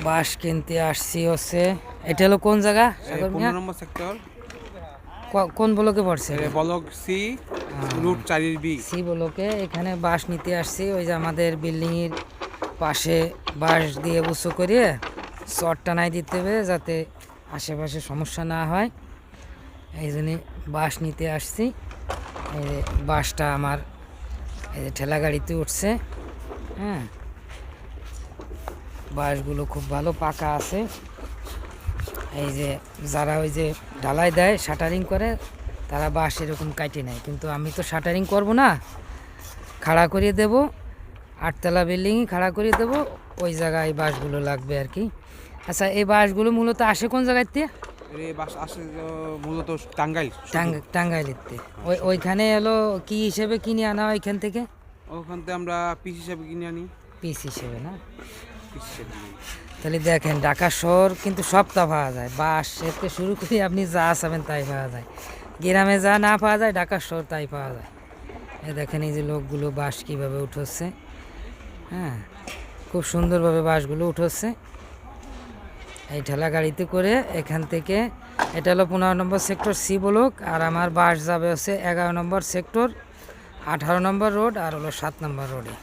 বাঁশ কিনতে আসছি হচ্ছে। এটা হলো কোন জায়গা সাগর মিয়া? 15 নম্বর সেক্টর, কোন ব্লকে পড়ছে এটা? Block C, root 4 B. C ব্লকে। এখানে বাঁশ নিতে আসছি, ওই যে আমাদের বিল্ডিংয়ের পাশে বাঁশ দিয়ে উঁচু করে চট টানাই দিতে হবে যাতে আশেপাশে সমস্যা না হয়। এই জন্যে বাঁশ নিতে আসছি। এই যে বাঁশটা আমার এই যে ঠেলা গাড়িতে উঠছে। হ্যাঁ, বাঁশগুলো খুব ভালো পাকা আছে। এই যে যারা ওই যে ঢালাই দেয়, শাটারিং করে, তারা বাঁশ এরকম কাটে নেয়, কিন্তু আমি তো শাটারিং করব না, খাড়া করিয়ে দেব, 8তলা বিল্ডিংই খাড়া করিয়ে দেব, ওই জায়গায় বাঁশগুলো লাগবে আর কি। আচ্ছা, এই বাঁশগুলো মূলত আসে কোন জায়গাতে? এই বাস আসে মূলত টাঙ্গাইল। টাঙ্গাইলেতে। ওইখানে এলো কি হিসেবে কিনে আনা হয় ওইখান থেকে? ওখান থেকে আমরা পিস হিসাবে কিনে আনি। পিস হিসেবে না? পিস হিসাবে কিনে আনি। তাহলে দেখেন, ঢাকা শহর কিন্তু সবটা পাওয়া যায়, বাঁশ থেকে শুরু করে আপনি যা চাবেন তাই পাওয়া যায়। গ্রামে যা না পাওয়া যায় ঢাকা শহর তাই পাওয়া যায়। এই দেখেন, এই যে লোকগুলো বাঁশ কীভাবে উঠোচ্ছে। হ্যাঁ, খুব সুন্দরভাবে বাঁশগুলো উঠোচ্ছে এই ঠেলা গাড়িতে করে এখান থেকে। এটা হলো 15 নম্বর সেক্টর সি ব্লক, আর আমার বাস যাবে হচ্ছে 11 নম্বর সেক্টর, 18 নম্বর রোড, আর হলো 7 নম্বর রোডে।